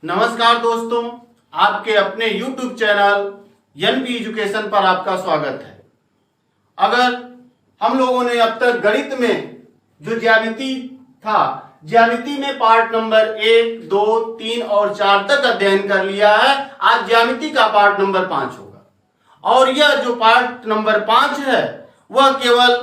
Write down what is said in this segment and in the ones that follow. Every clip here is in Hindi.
नमस्कार दोस्तों, आपके अपने YouTube चैनल एनपी एजुकेशन पर आपका स्वागत है। अगर हम लोगों ने अब तक गणित में जो ज्यामिति था, ज्यामिति में पार्ट नंबर 1, 2, 3 और 4 तक अध्ययन कर लिया है। आज ज्यामिति का पार्ट नंबर 5 होगा और यह जो पार्ट नंबर 5 है वह केवल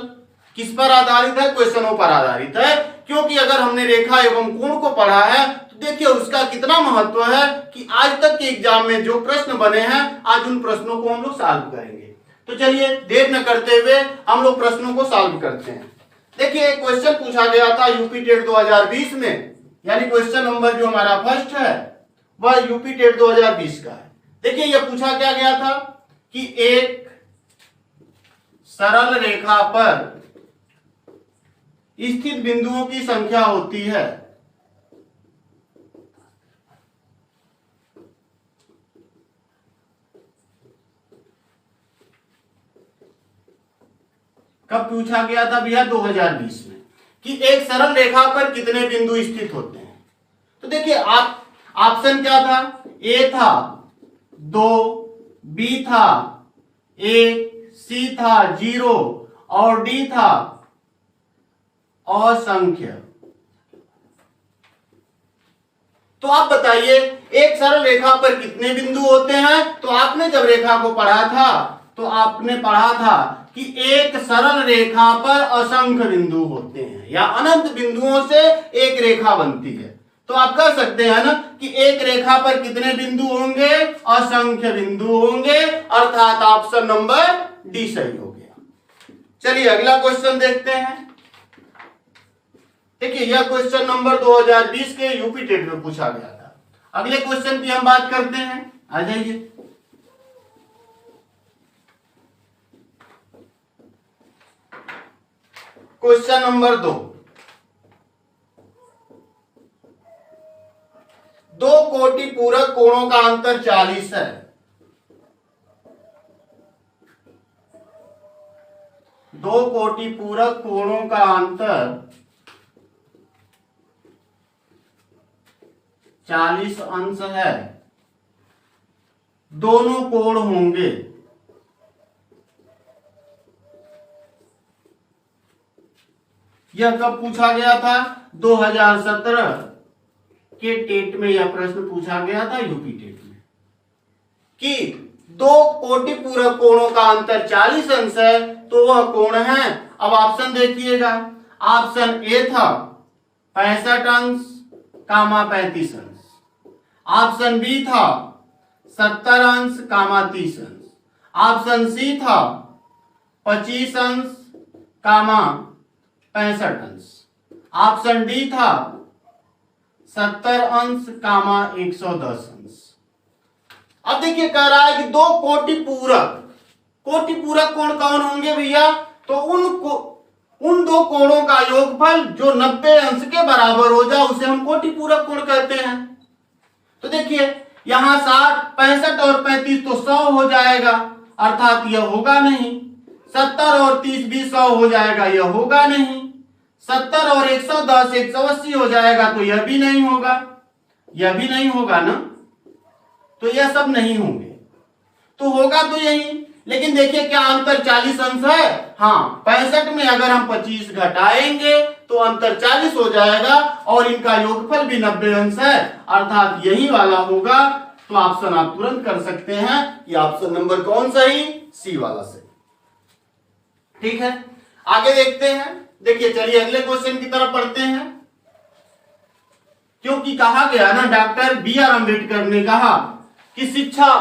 किस पर आधारित है? क्वेश्चनों पर आधारित है। क्योंकि अगर हमने रेखा एवं कोण को पढ़ा है तो देखिए उसका कितना महत्व है कि आज तक के एग्जाम में जो प्रश्न बने हैं आज उन प्रश्नों को हम लोग सॉल्व करेंगे। तो चलिए देर न करते हुए हम लोग प्रश्नों को सॉल्व करते हैं। देखिए एक क्वेश्चन पूछा गया था यूपी टेट 2020 में, यानी क्वेश्चन नंबर जो हमारा फर्स्ट है वह यूपी टेट 2020 का है। देखिए यह पूछा क्या गया था कि एक सरल रेखा पर स्थित बिंदुओं की संख्या होती है कब पूछा गया था भैया? 2020 में, कि एक सरल रेखा पर कितने बिंदु स्थित होते हैं। तो देखिए आप ऑप्शन क्या था? ए था 2, बी था 1, सी था 0 और डी था असंख्य। तो आप बताइए एक सरल रेखा पर कितने बिंदु होते हैं? तो आपने जब रेखा को पढ़ा था तो आपने पढ़ा था कि एक सरल रेखा पर असंख्य बिंदु होते हैं या अनंत बिंदुओं से एक रेखा बनती है। तो आप कह सकते हैं ना कि एक रेखा पर कितने बिंदु होंगे? असंख्य बिंदु होंगे, अर्थात ऑप्शन नंबर डी सही हो गया। चलिए अगला क्वेश्चन देखते हैं। देखिए यह क्वेश्चन नंबर 2020 के यूपी टेट में पूछा गया था। अगले क्वेश्चन की हम बात करते हैं, आ जाइए। क्वेश्चन नंबर 2, दो कोटि पूरक कोणों का अंतर 40 है। दो कोटि पूरक कोणों का अंतर 40 अंश है। दोनों कोण होंगे यह कब पूछा गया था? 2017 के टेट में यह प्रश्न पूछा गया था यूपी टेट में कि दो कोटि पूरक कोणों का अंतर 40 अंश है तो वह कोण है। अब ऑप्शन देखिएगा। ऑप्शन ए था 65 अंश, 35 अंश। ऑप्शन बी था 70 अंश, 30 अंश। ऑप्शन सी था 25 अंश, 65 अंश। ऑप्शन डी था 70 अंश, 110 अंश। अब देखिए कह रहा है कि दो कोटि पूरक कोण कौन होंगे भैया? तो उन दो कोणों का योगफल जो 90 अंश के बराबर हो जाए उसे हम कोटि पूरक कोण कहते हैं। तो देखिए यहां 60, 65 और 35 तो 100 हो जाएगा, अर्थात यह होगा नहीं। 70 और 30 भी 100 हो जाएगा, यह होगा नहीं। 70 और 110 180 हो जाएगा तो यह भी नहीं होगा, यह भी नहीं होगा ना। तो यह सब नहीं होंगे, तो होगा तो यही। लेकिन देखिए क्या अंतर 40 अंश है? हाँ, 65 में अगर हम 25 घटाएंगे तो अंतर 40 हो जाएगा और इनका योगफल भी 90 अंश है, अर्थात यही वाला होगा। तो ऑप्शन आप तुरंत कर सकते हैं कि ऑप्शन नंबर कौन सही? सी वाला सही। ठीक है, आगे देखते हैं। देखिए चलिए अगले क्वेश्चन की तरफ पढ़ते हैं। क्योंकि कहा गया ना, डॉक्टर बी.आर. अम्बेडकर ने कहा कि शिक्षा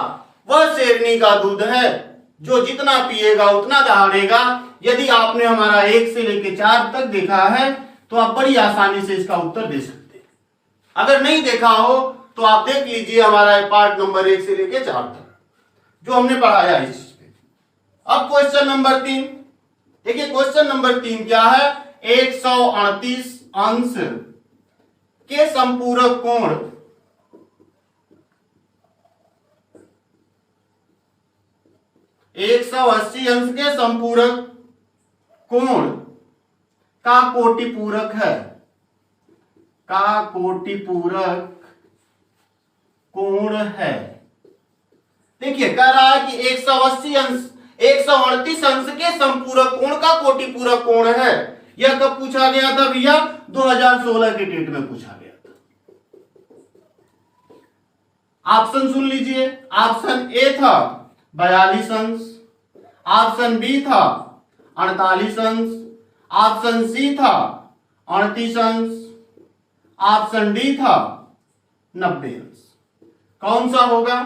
वह शेरनी का दूध है जो जितना पिएगा उतना दहाड़ेगा। यदि आपने हमारा 1 से लेकर 4 तक देखा है तो आप बड़ी आसानी से इसका उत्तर दे सकते हैं। अगर नहीं देखा हो तो आप देख लीजिए हमारा पार्ट नंबर 1 से लेकर 4 तक जो हमने पढ़ाया इस चीज पे। अब क्वेश्चन नंबर 3 देखिए। क्वेश्चन नंबर 3 क्या है? 138 अंश के संपूरक कोण 180 अंश के संपूरक कोण का कोटि पूरक है, का कोटि पूरक कोण है। देखिए कह रहा है कि 180 अंश 138 अंश के संपूरक कोण का कोटि पूरक कोण है। यह कब पूछा गया था भैया? 2016 के डेट में पूछा गया था। ऑप्शन सुन लीजिए। ऑप्शन ए था 42 अंश, ऑप्शन बी था 48 अंश, ऑप्शन सी था 38 अंश, ऑप्शन डी था 90 अंश। कौन सा होगा?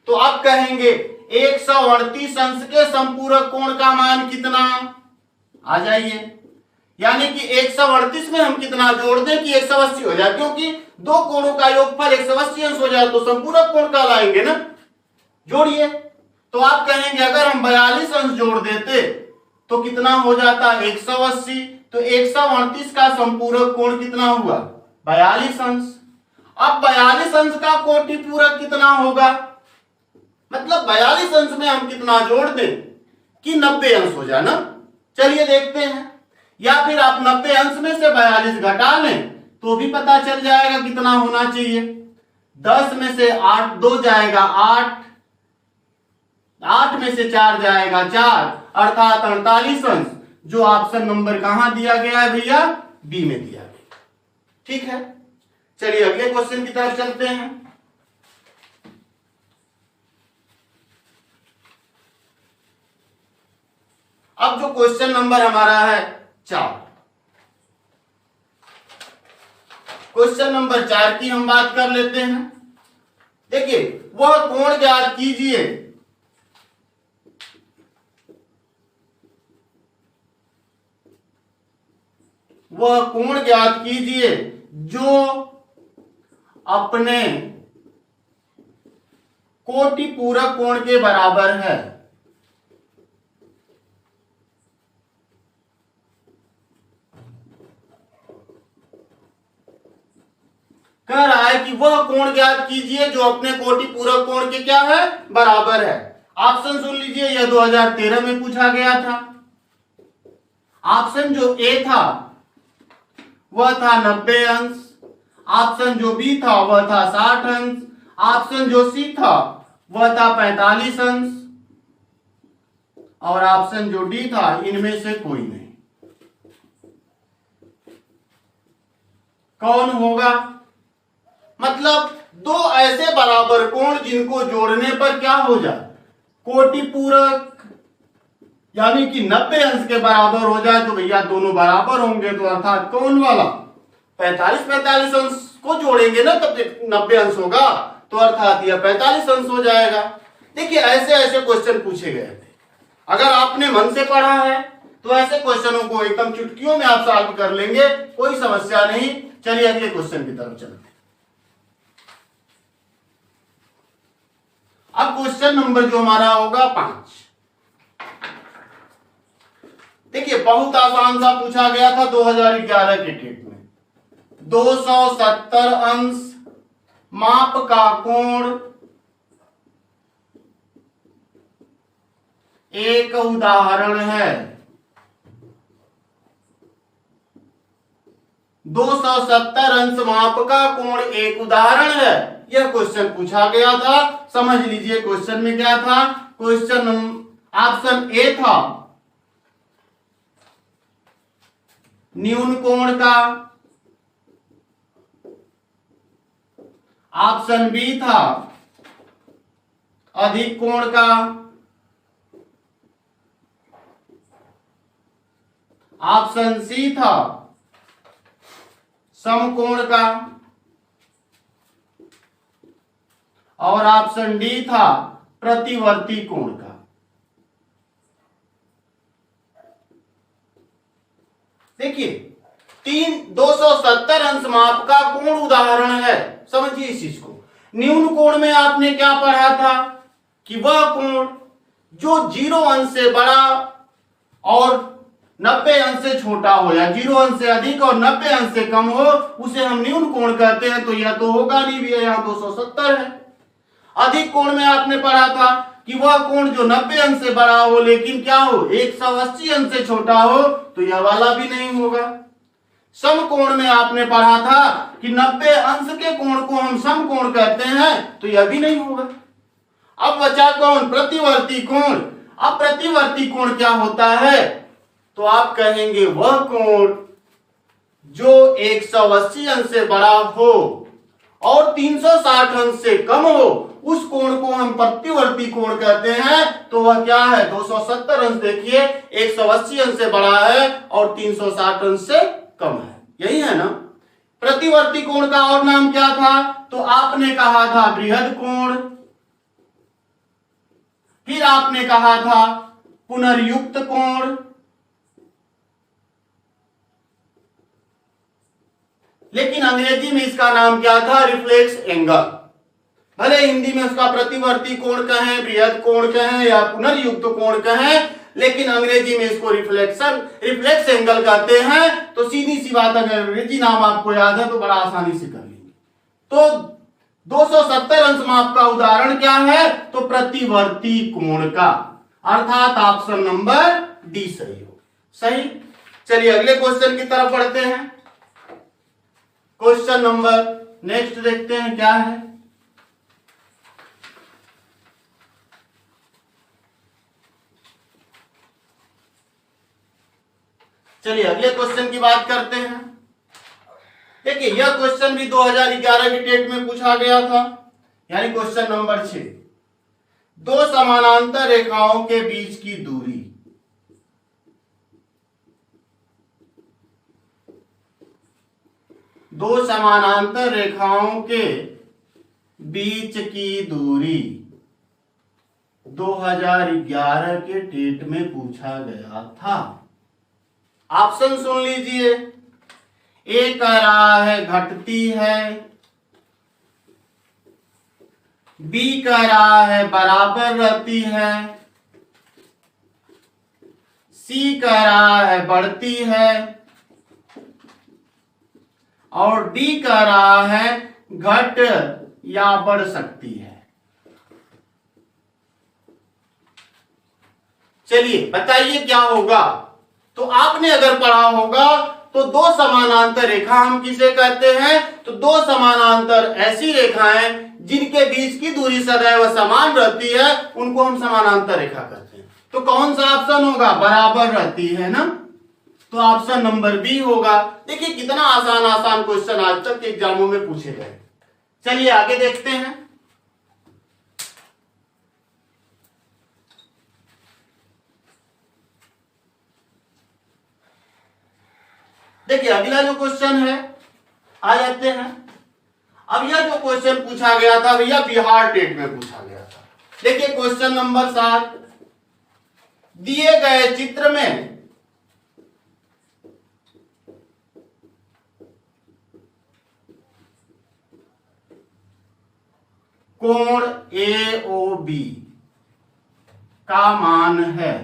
तो अब कहेंगे 138 अंश के संपूरक कोण का मान कितना? आ जाइए, यानी कि 138 में हम कितना जोड़ दें कि 180 हो जाए, क्योंकि दो कोणों का योगफल 180 अंश हो जाए तो संपूरक कोण का लाएंगे ना। जोड़िए। तो आप कहेंगे अगर हम 42 अंश जोड़ देते तो कितना हो जाता? 180। तो 138 का संपूरक कोण कितना हुआ? 42 अंश। अब 42 अंश का कोटि पूरक कितना होगा? मतलब 42 अंश में हम कितना जोड़ दें कि 90 अंश हो जाए ना। चलिए देखते हैं। या फिर आप 90 अंश में से 42 घटा लें तो भी पता चल जाएगा कितना होना चाहिए। 10 में से 8 2 जाएगा 8, 8 में से 4 जाएगा 4, अर्थात 48 अंश, जो ऑप्शन नंबर कहां दिया गया है भैया? बी में दिया गया। ठीक है, चलिए अगले क्वेश्चन की तरफ चलते हैं। अब जो क्वेश्चन नंबर हमारा है 4, क्वेश्चन नंबर 4 की हम बात कर लेते हैं। देखिए वह कोण ज्ञात कीजिए जो अपने कोटि पूरक कोण के बराबर है। कह रहा है कि वह कोण ज्ञात कीजिए जो अपने कोटि पूरक कोण के क्या है? बराबर है। ऑप्शन सुन लीजिए, यह 2013 में पूछा गया था। ऑप्शन जो ए था वह था 90 अंश, ऑप्शन जो बी था वह था 60 अंश, ऑप्शन जो सी था वह था 45 अंश, और ऑप्शन जो डी था इनमें से कोई नहीं। कौन होगा? मतलब दो ऐसे बराबर कोण जिनको जोड़ने पर क्या हो जाए? कोटि पूरक, यानी कि 90 अंश के बराबर हो जाए तो भैया दोनों बराबर होंगे, तो अर्थात कौन वाला? 45 अंश को जोड़ेंगे ना तब 90 अंश होगा, तो अर्थात यह 45 अंश हो जाएगा। देखिए ऐसे ऐसे क्वेश्चन पूछे गए थे। अगर आपने मन से पढ़ा है तो ऐसे क्वेश्चनों को एकदम चुटकियों में आप सॉल्व कर लेंगे, कोई समस्या नहीं। चलिए अगले क्वेश्चन की तरफ चलते हैं। अब क्वेश्चन नंबर जो हमारा होगा 5। देखिए बहुत आसान सा पूछा गया था 2011 के डेट में। 270 अंश माप का कोण एक उदाहरण है। 270 अंश माप का कोण एक उदाहरण है, यह क्वेश्चन पूछा गया था। समझ लीजिए क्वेश्चन में क्या था। क्वेश्चन ऑप्शन ए था न्यून कोण का, ऑप्शन बी था अधिक कोण का, ऑप्शन सी था समकोण का, और ऑप्शन डी था प्रतिवर्ती कोण का। देखिए 270 अंश माप का कोण उदाहरण है। समझिए इस चीज को। न्यून कोण में आपने क्या पढ़ा था कि वह कोण जो 0 अंश से बड़ा और 90 अंश से छोटा हो, या 0 अंश से अधिक और 90 अंश से कम हो, उसे हम न्यून कोण कहते हैं। तो यह तो होगा नहीं भैया, यहां 270 है। अधिक कोण में आपने पढ़ा था कि वह कोण जो 90 अंश से बड़ा हो लेकिन क्या हो 180 अंश से छोटा हो, तो यह वाला भी नहीं होगा। समकोण में आपने पढ़ा था कि 90 अंश के कोण को हम हम समकोण कहते हैं, तो यह भी नहीं होगा। अब बचा कौन? प्रतिवर्ती कोण। अब प्रतिवर्ती कोण क्या होता है? तो आप कहेंगे वह कोण जो 180 अंश से बड़ा हो और 360 अंश से कम हो, उस कोण को हम प्रतिवर्ती कोण कहते हैं। तो वह क्या है? 270 अंश। देखिए 180 अंश से बड़ा है और 360 अंश से कम है, यही है ना। प्रतिवर्ती कोण का और नाम क्या था? तो आपने कहा था बृहद कोण, फिर आपने कहा था पुनर्युक्त कोण, लेकिन अंग्रेजी में इसका नाम क्या था? Reflex angle. भले हिंदी में उसका प्रतिवर्ती कोण कहें, बृहद कोण कहें या पुनर्युक्त कोण कहें, लेकिन अंग्रेजी में इसको रिफ्लेक्स एंगल कहते हैं। तो सीधी सी बात, अगर अंग्रेजी नाम आपको याद है तो बड़ा आसानी से कर लेंगे। तो 270 अंश माप का उदाहरण क्या है? तो प्रतिवर्ती कोण का, अर्थात ऑप्शन नंबर डी सही हो। सही। चलिए अगले क्वेश्चन की तरफ बढ़ते हैं। क्वेश्चन नंबर नेक्स्ट देखते हैं क्या है। चलिए अगले क्वेश्चन की बात करते हैं। देखिए यह क्वेश्चन भी 2011 के टेट में पूछा गया था, यानी क्वेश्चन नंबर 6। दो समानांतर रेखाओं के बीच की दूरी, दो समानांतर रेखाओं के बीच की दूरी 2011 के टेट में पूछा गया था। ऑप्शन सुन लीजिए। ए कह रहा है घटती है, बी कह रहा है बराबर रहती है, सी कह रहा है बढ़ती है और डी कह रहा है घट या बढ़ सकती है। चलिए बताइए क्या होगा। तो आपने अगर पढ़ा होगा तो दो समानांतर रेखा हम किसे कहते हैं? तो दो समानांतर ऐसी रेखाएं जिनके बीच की दूरी सदैव समान रहती है, उनको हम समानांतर रेखा कहते हैं। तो कौन सा ऑप्शन होगा? बराबर रहती है ना, तो ऑप्शन नंबर बी होगा। देखिए कितना आसान आसान क्वेश्चन आज तक के एग्जामों में पूछे गए। चलिए आगे देखते हैं। देखिए अगला जो क्वेश्चन है, आ जाते हैं। अब यह जो क्वेश्चन पूछा गया था भैया बिहार टेट में पूछा गया था। देखिए क्वेश्चन नंबर 7, दिए गए चित्र में कोण AOB का मान है,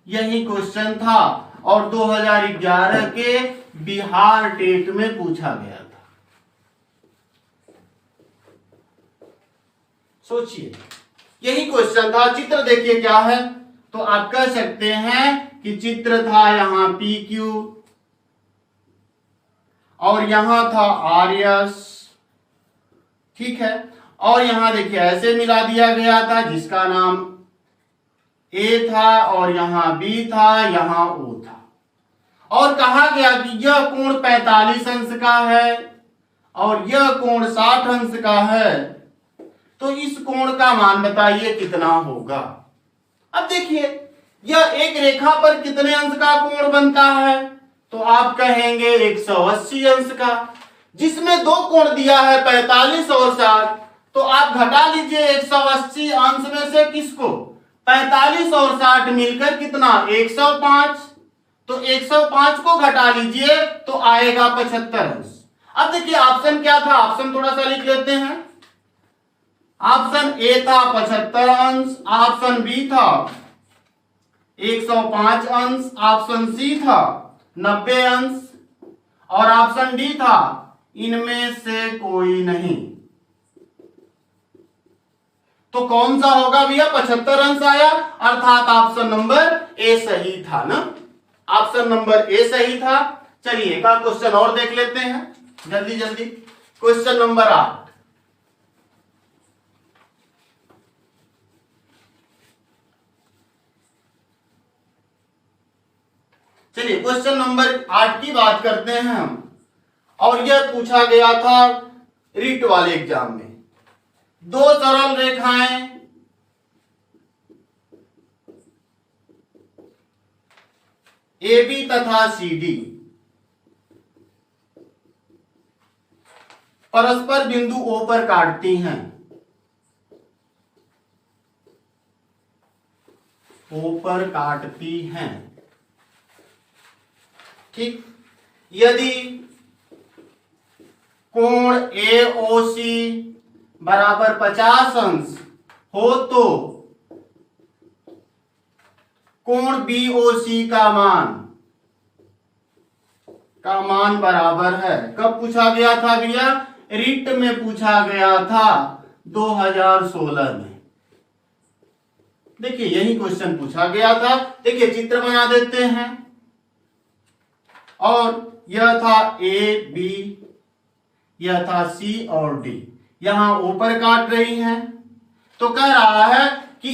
यही क्वेश्चन था और 2011 के बिहार टेट में पूछा गया था। सोचिए यही क्वेश्चन था। चित्र देखिए क्या है, तो आप कह सकते हैं कि चित्र था यहां PQ और यहां था RS, ठीक है। और यहां देखिए ऐसे मिला दिया गया था जिसका नाम A था और यहां B था, यहां O था, और कहा गया कि यह कोण 45 अंश का है और यह कोण 60 अंश का है। तो इस कोण का मान बताइए कितना होगा। अब देखिए यह एक रेखा पर कितने अंश का कोण बनता है? तो आप कहेंगे 180 अंश का, जिसमें दो कोण दिया है 45 और 60। तो आप घटा लीजिए 180 अंश में से किसको? 45 और 60 मिलकर कितना? 105। तो 105 को घटा लीजिए तो आएगा 75 अंश। अब देखिए ऑप्शन क्या था, ऑप्शन थोड़ा सा लिख लेते हैं। ऑप्शन ए था 75 अंश, ऑप्शन बी था 105 अंश, ऑप्शन सी था 90 अंश और ऑप्शन डी था इनमें से कोई नहीं। तो कौन सा होगा भैया? 75 अंश आया, अर्थात ऑप्शन नंबर ए सही था ना, ऑप्शन नंबर ए सही था। चलिए एक क्वेश्चन और देख लेते हैं जल्दी जल्दी। Question number 8। चलिए क्वेश्चन नंबर 8 की बात करते हैं हम, और यह पूछा गया था रीट वाले एग्जाम में। दो सरल रेखाएं AB तथा CD परस्पर बिंदु O पर काटती हैं। O पर काटती हैं, ठीक। यदि कोण AOC बराबर 50 अंश हो तो कोण BOC का मान बराबर है। कब पूछा गया था भैया? रिट में पूछा गया था 2016 में। देखिए यही क्वेश्चन पूछा गया था। देखिए चित्र बना देते हैं, और यह था A B, यह था C और D। यहां ऊपर काट रही हैं, तो कह रहा है कि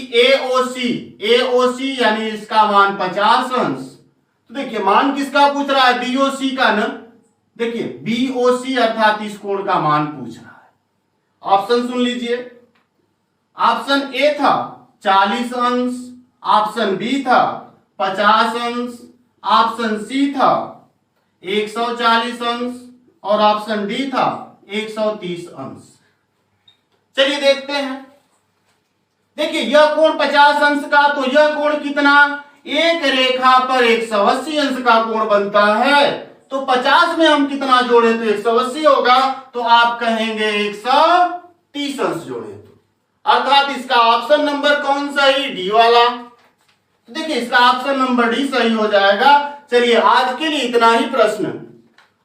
AOC यानी इसका मान 50 अंश। तो देखिए मान किसका पूछ रहा है? BOC का ना। देखिए BOC अर्थात इस कोण का मान पूछ रहा है। ऑप्शन सुन लीजिए। ऑप्शन ए था 40 अंश, ऑप्शन बी था 50 अंश, ऑप्शन सी था 140 अंश, और ऑप्शन डी था 130 अंश। चलिए देखते हैं। देखिए यह कोण 50 अंश का, तो यह कोण कितना? एक रेखा पर 180 अंश का कोण बनता है, तो 50 में हम कितना जोड़े तो 180 होगा, तो आप कहेंगे 130 अंश जोड़े तो, अर्थात इसका ऑप्शन नंबर कौन सही? डी वाला। तो देखिए इसका ऑप्शन नंबर डी सही हो जाएगा। चलिए आज के लिए इतना ही प्रश्न,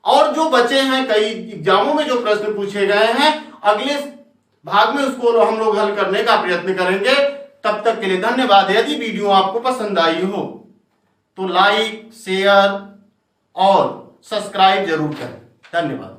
और जो बचे हैं कई एग्जामों में जो प्रश्न पूछे गए हैं अगले भाग में उसको हम लोग हल करने का प्रयत्न करेंगे। तब तक के लिए धन्यवाद। यदि वीडियो आपको पसंद आई हो तो लाइक, शेयर और सब्सक्राइब जरूर करें। धन्यवाद।